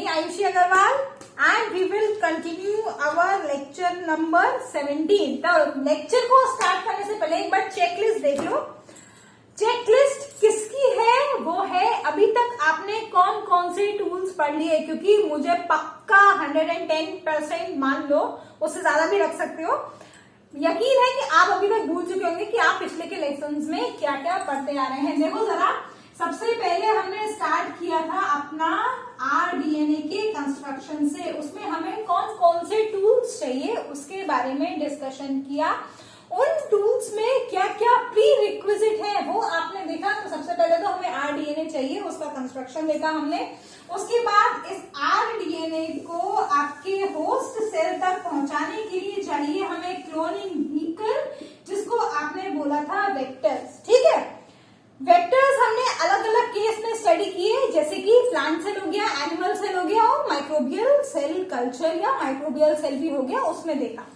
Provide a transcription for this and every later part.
me Ayushi Agarwal and we will continue our lecture number 17. तो lecture को start करने से पहले एक बार चेकलिस्ट देख लो। चेकलिस्ट किसकी है? वो है अभी तक आपने कौन कौन से टूल्स पढ़ लिए, क्योंकि मुझे पक्का 110% मान लो, उससे ज्यादा भी रख सकते हो, यकीन है कि आप अभी तक भूल चुके होंगे कि आप पिछले के लेसन्स में क्या क्या पढ़ते आ रहे हैं। देखो जरा, सबसे पहले हमने स्टार्ट किया था अपना आरडीएनए के कंस्ट्रक्शन से। उसमें हमें कौन कौन से टूल्स चाहिए उसके बारे में डिस्कशन किया। उन टूल्स में क्या क्या प्री रिक्विजिट है वो आपने देखा। तो सबसे पहले तो हमें आरडीएनए चाहिए, उसका कंस्ट्रक्शन देखा हमने। उसके बाद इस आरडीएनए को आपके होस्ट सेल तक पहुंचाने के लिए चाहिए हमें क्लोनिंग व्हीकल, जिसको आपने बोला था वेक्टर्स। ठीक है, वेक्टर्स हमने अलग अलग केस में स्टडी किए, जैसे कि प्लांट सेल हो गया, एनिमल सेल हो गया और माइक्रोबियल सेल कल्चर या माइक्रोबियल सेल भी हो गया, उसमें देखा।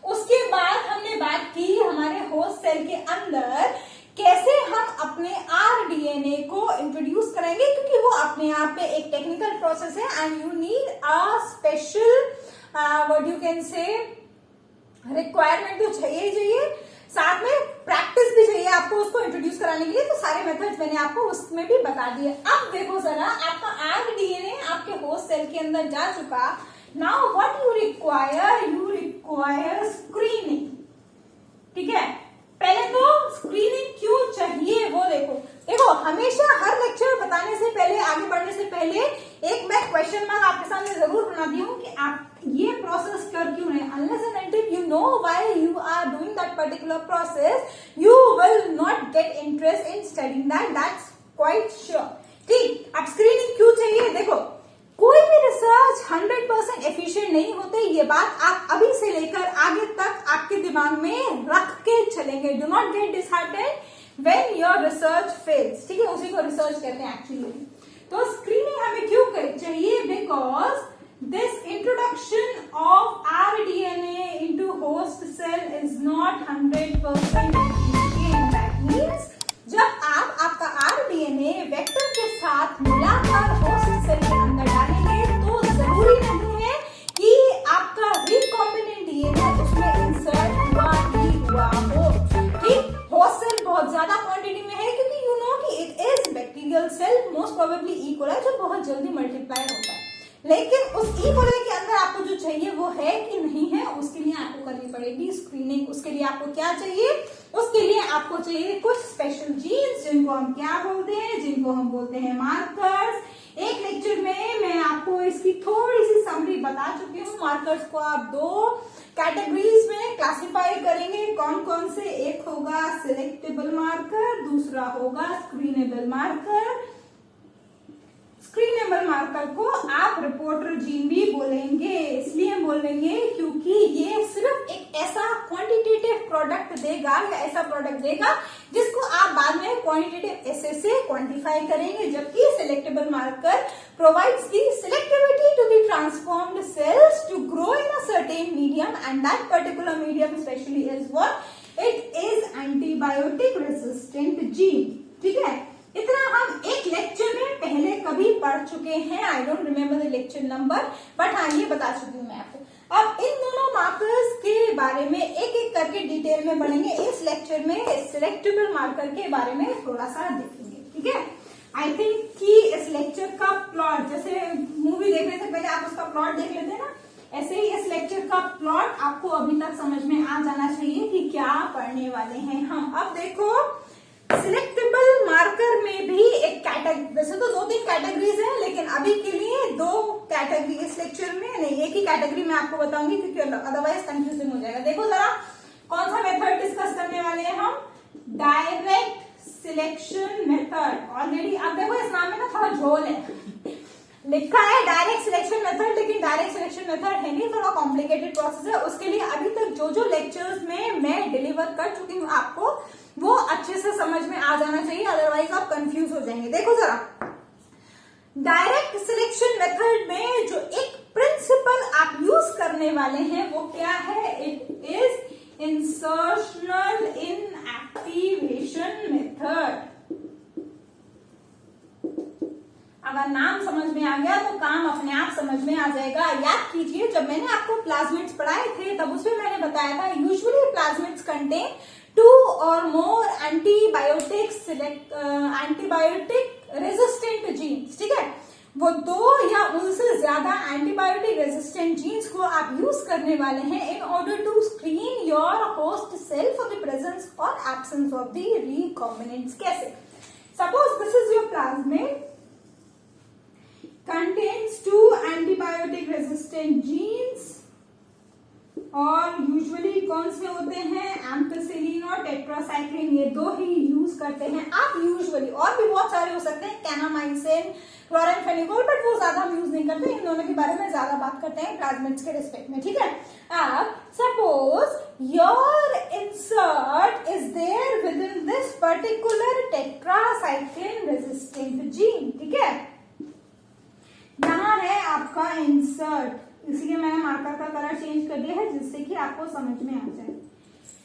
उसके बाद हमने बात की हमारे होस्ट सेल के अंदर कैसे हम अपने आरडीएनए को इंट्रोड्यूस करेंगे, क्योंकि वो अपने आप में एक टेक्निकल प्रोसेस है and you need a special what you can say requirement तो चाहिए ही चाहिए, साथ में प्रैक्टिस भी चाहिए आपको उसको इंट्रोड्यूस कराने के लिए। तो सारे मेथड्स मैंने आपको उसमें भी बता दिए। अब देखो जरा, आपका आरडीएनए आपके होस्ट सेल के अंदर जा चुका। Now what you require screening. ठीक है, पहले तो स्क्रीनिंग क्यों चाहिए वो देखो। देखो, हमेशा हर लेक्चर बताने से पहले, आगे बढ़ने से पहले एक मैं क्वेश्चन मार्क आपके सामने जरूर बनाती हूँ कि आप ये प्रोसेस कर क्यों रहे। Unless and until you know why you are doing that particular process, you will not get interest in studying that's quite sure. ठीक, अब स्क्रीनिंग क्यों चाहिए? देखो, कोई भी रिसर्च 100% एफिशिएंट नहीं होते, ये बात आप अभी से लेकर आगे तक आपके दिमाग में रख के चलेंगे। Do not gate disheartened when your research fails. ठीक है, उसी को रिसर्च कहते हैं एक्चुअली। तो स्क्रीनिंग हमें क्यों चाहिए? Because this introduction of rDNA into host cell is not 100% efficient. That means जब आप आपका आरडीएनए वेक्टर के साथ मिलाकर होस्ट सेल के अंदर डालेंगे, तो जरूरी नहीं है कि आपका रिकॉम्बिनेंट डीएनए उसमें इंसर्ट हुआ हो। ठीक, होस्ट सेल बहुत ज्यादा क्वांटिटी में है, क्योंकि यू नो कि it is bacterial cell, most probably E coli, जो बहुत जल्दी मल्टीप्लाई होता है। लेकिन उस ई कोलाई के अंदर आपको जो चाहिए वो है कि नहीं है, उसके लिए आपको करनी पड़ेगी स्क्रीनिंग। उसके लिए आपको क्या चाहिए? उसके लिए आपको चाहिए कुछ स्पेशल जीन्स, जिनको हम क्या बोलते हैं? जिनको हम बोलते हैं मार्कर्स। एक लेक्चर में मैं आपको इसकी थोड़ी सी समरी बता चुकी हूँ। मार्कर्स को आप दो कैटेगरीज में क्लासिफाई करेंगे। कौन कौन से? एक होगा सिलेक्टेबल मार्कर, दूसरा होगा स्क्रीनेबल मार्कर। स्क्रीनेबल मार्कर को आप रिपोर्टर जीन भी बोलेंगे। इसलिए बोलेंगे क्योंकि ये सिर्फ एक ऐसा क्वांटिटेटिव प्रोडक्ट देगा या ऐसा प्रोडक्ट देगा जिसको आप बाद में क्वांटिटेटिव एसे से क्वांटिफाई करेंगे, जबकि selectable marker provides the selectivity to the transformed cells to grow in a certain medium, and that particular medium specially is what? It is antibiotic resistant gene. ठीक है, इतना हम एक लेक्चर में पहले कभी पढ़ चुके हैं। I don't remember the lecture number, but हाँ, ये बता चुकी हूँ मैं आपको। अब इन दोनों मार्कर्स के बारे में एक एक करके डिटेल में पढ़ेंगे। इस लेक्चर में सिलेक्टेबल मार्कर के बारे में थोड़ा सा देखेंगे। ठीक है, आई थिंक कि इस लेक्चर का प्लॉट, जैसे मूवी देखने से पहले आप उसका प्लॉट देख लेते हैं ना, ऐसे ही इस लेक्चर का प्लॉट आपको अभी तक समझ में आ जाना चाहिए कि क्या पढ़ने वाले हैं हम। अब देखो, सिलेक्टेबल मार्कर में भी एक कैटेगरी, वैसे तो 2-3 कैटेगरीज हैं, लेकिन अभी के लिए 2 कैटेगरी इस लेक्चर में नहीं, एक ही कैटेगरी मैं आपको बताऊंगी, क्योंकि अदरवाइज कंफ्यूजिंग हो जाएगा। देखो जरा, कौन सा मेथड डिस्कस करने वाले हैं हम? Direct selection method. ऑलरेडी अब देखो, इस नाम में ना थोड़ा झोल है, लिखा है डायरेक्ट सिलेक्शन मेथड, लेकिन डायरेक्ट सिलेक्शन मेथड है नहीं, थोड़ा कॉम्प्लिकेटेड प्रोसेस है। उसके लिए अभी तक जो लेक्चर्स में मैं डिलीवर कर चुकी हूँ आपको, वो अच्छे से समझ में आ जाना चाहिए, अदरवाइज आप कंफ्यूज हो जाएंगे। देखो जरा, डायरेक्ट सिलेक्शन मेथड में जो एक प्रिंसिपल आप यूज करने वाले हैं वो क्या है? It is insertional inactivation method. अगर नाम समझ में में आ गया तो काम अपने आप समझ में आ जाएगा। याद कीजिए जब मैंने आपको प्लाज्मिड्स पढ़ाए थे तब उसमें मैंने बताया था यूजुअली प्लाज्मिड्स कंटेन 2 और मोर एंटीबायोटिक रेजिस्टेंट जीन्स। ठीक है, वो 2 या उनसे ज्यादा एंटीबायोटिक रेजिस्टेंट जीन्स को आप यूज करने वाले हैं in order to screen your host cell for the presence और एब्सेंस ऑफ द रिकॉम्बिनेंट्स। कैसे? Suppose this is your plasmid contains 2 antibiotic resistant genes और यूजुअली कौन से होते हैं? एम्पिसिलिन और टेट्रासाइक्लिन, ये 2 ही यूज करते हैं आप यूजुअली। और भी बहुत सारे हो सकते हैं, कैनामाइसिन, क्लोरामफेनिकोल, बट वो ज्यादा हम यूज नहीं करते। इन दोनों के बारे में ज्यादा बात करते हैं प्लाज्मिड्स के रिस्पेक्ट में। ठीक है, अब suppose your insert is there within this particular tetracycline resistant gene. ठीक है, यहाँ है आपका इंसर्ट, इसलिए मैंने मार्कर का कलर चेंज कर दिया है जिससे कि आपको समझ में आ जाए।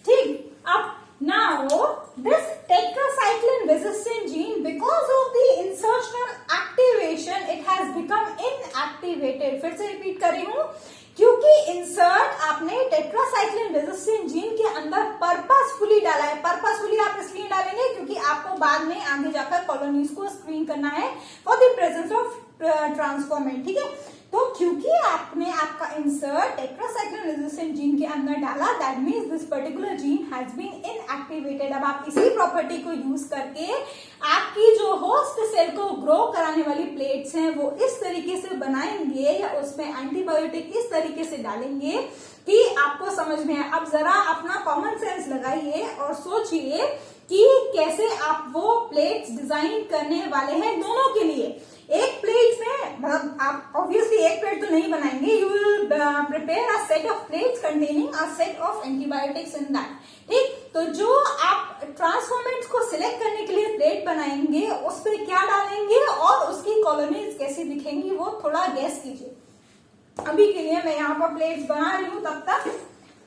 ठीक, अब now this tetracycline resistant gene because of the insertional activation it has become inactivated. फिर से रिपीट कर रही हूं, क्योंकि इंसर्ट आपने टेट्रासाइक्लिन रेजिस्टेंट जीन के अंदर पर्पसफुली डाला है। पर्पसफुली आप इसलिए डालेंगे क्योंकि आपको बाद में आगे जाकर कॉलोनीज को स्क्रीन करना है for the presence of transformant. ठीक है, तो क्योंकि आपने आपका इंसर्ट टेट्रासाइक्लिन रेजिस्टेंट जीन के अंदर डाला, that means this particular gene has been inactivated. अब आप इसी प्रॉपर्टी को यूज करके आपकी जो होस्ट सेल को ग्रो कराने वाली प्लेट्स हैं वो इस तरीके से बनाएंगे या उसमें एंटीबायोटिक इस तरीके से डालेंगे कि आपको समझ में आए। अब जरा अपना कॉमन सेंस लगाइए और सोचिए कि कैसे आप वो प्लेट्स डिजाइन करने वाले हैं दोनों के लिए। एक प्लेट में मतलब आप ऑब्वियसली एक प्लेट तो नहीं बनाएंगे, you will prepare a set of plates containing a set of antibiotics in that. ठीक, तो जो आप ट्रांसफॉर्मेंट्स को सिलेक्ट करने के लिए प्लेट बनाएंगे उस पर क्या डालेंगे और उसकी कॉलोनीज कैसी दिखेंगी वो थोड़ा गेस कीजिए। अभी के लिए मैं यहाँ पर प्लेट्स बना रही हूँ, तब तक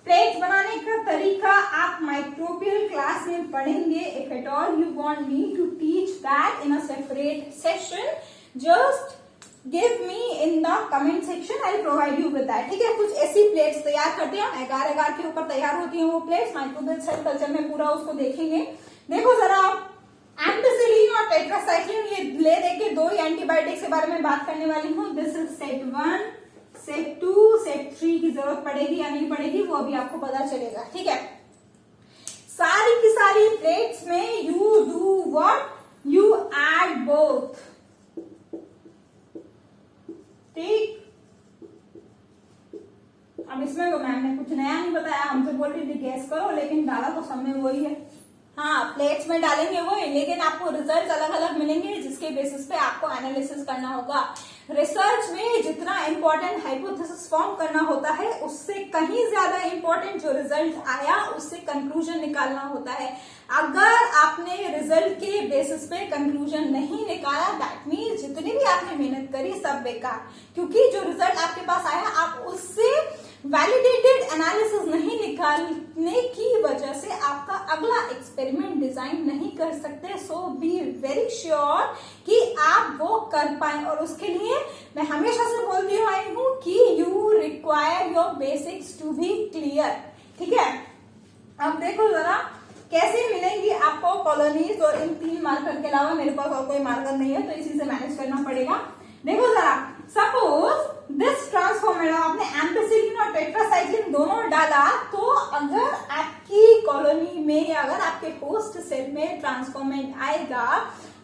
प्लेट्स बनाने का तरीका आप माइक्रोबियल क्लास में पढ़ेंगे। If at all you want me to teach that in a separate session, just give me in the comment section, I provide you with that. ठीक है, कुछ ऐसी प्लेट्स तैयार करते हैं हम, एगार एगार के ऊपर तैयार होती हैं वो प्लेट्स। माइक्रोबियल सेल कल्चर में पूरा उसको देखेंगे। देखो जरा आप एम्पिसिलिन और टेट्रासाइक्लिन ये ले देके 2 एंटीबायोटिक्स के बारे में बात करने वाली हूँ। This is set 1, set 2, set 3 की जरूरत पड़ेगी या नहीं पड़ेगी वो अभी आपको पता चलेगा। ठीक है, सारी की सारी प्लेट्स में you do what, you add both. ठीक, अब इसमें तो मैंने कुछ नया नहीं बताया, हमसे बोल रही थी गैस करो, लेकिन डाला तो सब में वही है। हाँ, प्लेट्स में डालेंगे वो, लेकिन आपको रिजल्ट अलग अलग मिलेंगे जिसके बेसिस पे आपको एनालिसिस करना होगा। रिसर्च में जितना इंपॉर्टेंट हाइपोथेसिस फॉर्म करना होता है उससे कहीं ज्यादा इंपॉर्टेंट जो रिजल्ट आया उससे कंक्लूजन निकालना होता है। अगर आपने रिजल्ट के बेसिस पे कंक्लूजन नहीं निकाला, दैट मीन्स जितनी भी आपने मेहनत करी सब बेकार, क्योंकि जो रिजल्ट आपके पास आया आप उससे वैलिडेटेड एनालिसिस नहीं निकालने की वजह से आपका अगला एक्सपेरिमेंट डिजाइन नहीं कर सकते। सो बी वेरी श्योर कि आप वो कर पाए, और उसके लिए मैं हमेशा से बोलती आई हूँ कि you require your basics to be clear. ठीक है, अब देखो जरा कैसे मिलेंगी आपको कॉलोनीज, और इन 3 मार्कर के अलावा मेरे पास और कोई मार्कर नहीं है तो इसी से मैनेज करना पड़ेगा। देखो जरा, सपोज दिस ट्रांसफॉर्मेट आपने एम्पिसिलिन और टेट्रासाइक्लिन दोनों डाला, तो अगर आपकी कॉलोनी में या अगर आपके होस्ट सेल में ट्रांसफॉर्मेट आएगा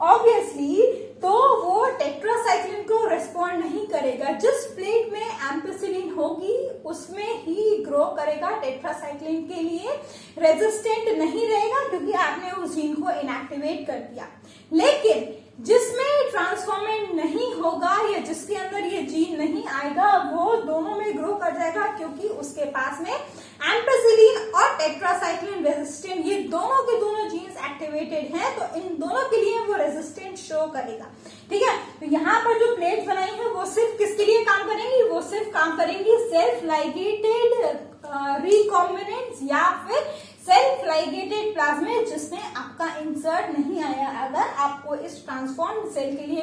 ऑब्वियसली तो वो टेट्रासाइक्लिन को रेस्पॉन्ड नहीं करेगा। जिस प्लेट में एम्पिसिलिन होगी उसमें ही ग्रो करेगा, टेट्रासाइक्लिन के लिए रेजिस्टेंट नहीं रहेगा क्योंकि आपने उस जीन को इनएक्टिवेट कर दिया। लेकिन जिसमें ट्रांसफॉर्मेंट नहीं होगा या जिसके अंदर ये जीन नहीं आएगा वो दोनों में ग्रो कर जाएगा, क्योंकि उसके पास में एम्पिसिलिन और टेट्रासाइक्लिन रेजिस्टेंट ये दोनों के दोनों जीन्स एक्टिवेटेड हैं, तो इन दोनों के लिए वो रेजिस्टेंट शो करेगा। ठीक है, तो यहाँ पर जो प्लेट बनाई है वो सिर्फ किसके लिए काम करेंगी, वो सिर्फ काम करेंगी सेल्फ लाइगेटेड रिकॉम्बिनेंट्स या फिर सेल्फ ट्राइगेटेड प्लाज्मिड जिसमें आपका इंसर्ट नहीं आया। अगर आपको इस ट्रांसफॉर्म्ड सेल के लिए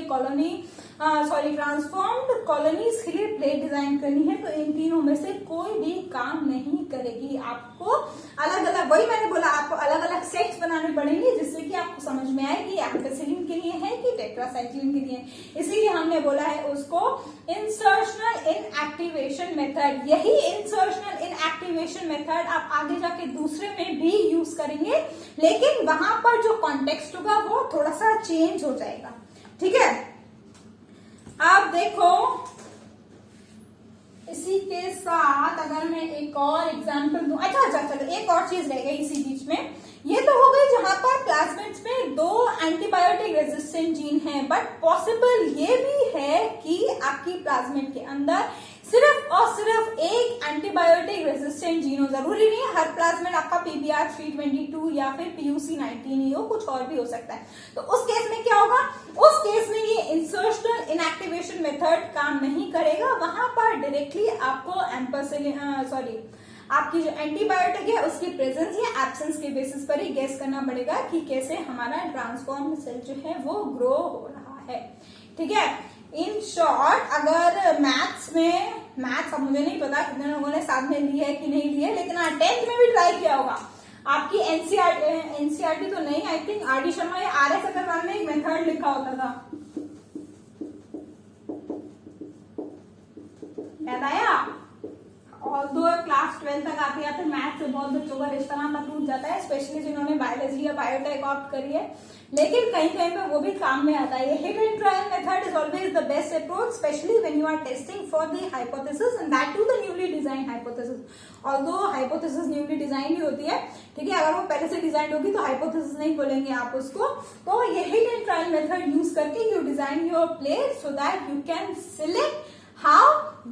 ट्रांसफॉर्म्ड कॉलोनीज के लिए प्लेट डिजाइन करनी है तो इन तीनों में से कोई भी काम नहीं करेगी। आपको अलग अलग, वही मैंने बोला, आपको अलग अलग सेट्स बनाने पड़ेंगे जिससे कि आपको समझ में आए कि एम्पिसिलिन के लिए है कि टेट्रासाइक्लिन के लिए है। इसीलिए हमने बोला है उसको इंसर्शनल इनएक्टिवेशन मेथड। यही इंसर्शनल इनएक्टिवेशन मेथड आप आगे जाके दूसरे में भी यूज करेंगे, लेकिन वहां पर जो कॉन्टेक्स्ट होगा वो थोड़ा सा चेंज हो जाएगा। ठीक है, आप देखो इसी के साथ अगर मैं एक और एग्जांपल दूं, अच्छा चलो एक और चीज रह गई इसी बीच में। ये तो हो गई जहां पर प्लाज्मिड्स में 2 एंटीबायोटिक रेजिस्टेंट जीन हैं, बट पॉसिबल ये भी है कि आपकी प्लाज्मिड के अंदर सिर्फ और सिर्फ एक एंटीबायोटिक रेजिस्टेंट जीन हो। जरूरी नहीं है हर प्लाज्मिड आपका PBR 322 या फिर PUC 19 ही हो, कुछ और भी हो सकता है। तो उस केस में क्या होगा, उस केस में ये इंसर्शनल इनएक्टिवेशन मेथड काम नहीं करेगा। वहां पर डायरेक्टली आपको आपकी जो एंटीबायोटिक है उसकी प्रेजेंस या एब्सेंस के बेसिस पर ही गेस करना पड़ेगा कि कैसे हमारा ट्रांसफॉर्म्ड सेल जो है वो ग्रो हो रहा है। ठीक है, इन शॉर्ट अगर मैथ्स अब मुझे नहीं पता कितने लोगों ने साथ में ली है कि नहीं ली है, लेकिन 10th में भी ट्राई किया होगा। आपकी एनसीईआरटी तो नहीं, आई थिंक RD शर्मा या RS अग्रवाल में एक मेथड लिखा होता था, याद आया? ऑल्दो क्लास 12 तक आते आते मैथ से बहुत बच्चों का रिश्ता नाता टूट जाता है, स्पेशली जिन्होंने बायोलॉजी या बायोटेक ऑप्ट करी है, लेकिन कहीं कहीं पे वो भी काम में आता है। ये hit and trial method is always the best approach, specially when you are testing for the hypothesis and that too the newly design hypothesis. Although hypothesis newly design ही होती है, ठीक है, अगर वो पहले से डिजाइन होगी तो हाइपोथेसिस नहीं बोलेंगे आप उसको। तो ये hit and trial method use करके you design your plate so that you can select how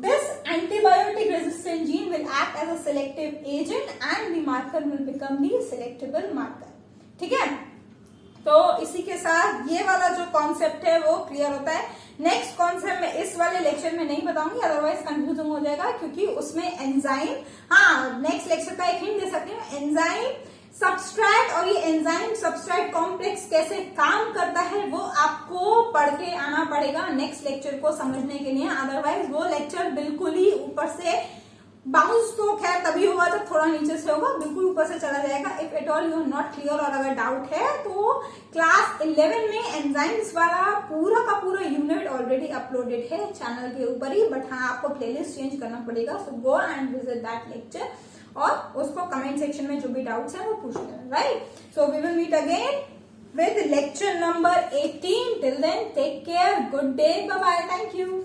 this antibiotic resistant gene will act as a selective agent and the marker will become the selectable marker। ठीक है, तो इसी के साथ ये वाला जो कॉन्सेप्ट है वो क्लियर होता है। नेक्स्ट कॉन्सेप्ट मैं इस वाले लेक्चर में नहीं बताऊंगी, अदरवाइज कंफ्यूजिंग हो जाएगा, क्योंकि उसमें एंजाइम, नेक्स्ट लेक्चर का एक हिंट दे सकती हूँ, एंजाइम सबस्ट्रैट और ये एंजाइम सबस्ट्रैट कॉम्प्लेक्स कैसे काम करता है वो आपको पढ़ के आना पड़ेगा नेक्स्ट लेक्चर को समझने के लिए। अदरवाइज वो लेक्चर बिल्कुल ही ऊपर से बाउंस तो खैर तभी होगा जब थोड़ा नीचे से होगा, बिल्कुल ऊपर से चला जाएगा। If at all you are not clear और अगर डाउट है तो क्लास 11 में एंजाइम्स वाला पूरा का पूरा यूनिट ऑलरेडी अपलोडेड है चैनल के ऊपर ही, बट हाँ आपको प्लेलिस्ट चेंज करना पड़ेगा। So go and visit that lecture और उसको कमेंट सेक्शन में जो भी डाउट्स हैं वो पूछ लेना, right? So we will meet again with lecture number 18। Till then take care, good day, bye bye, thank you.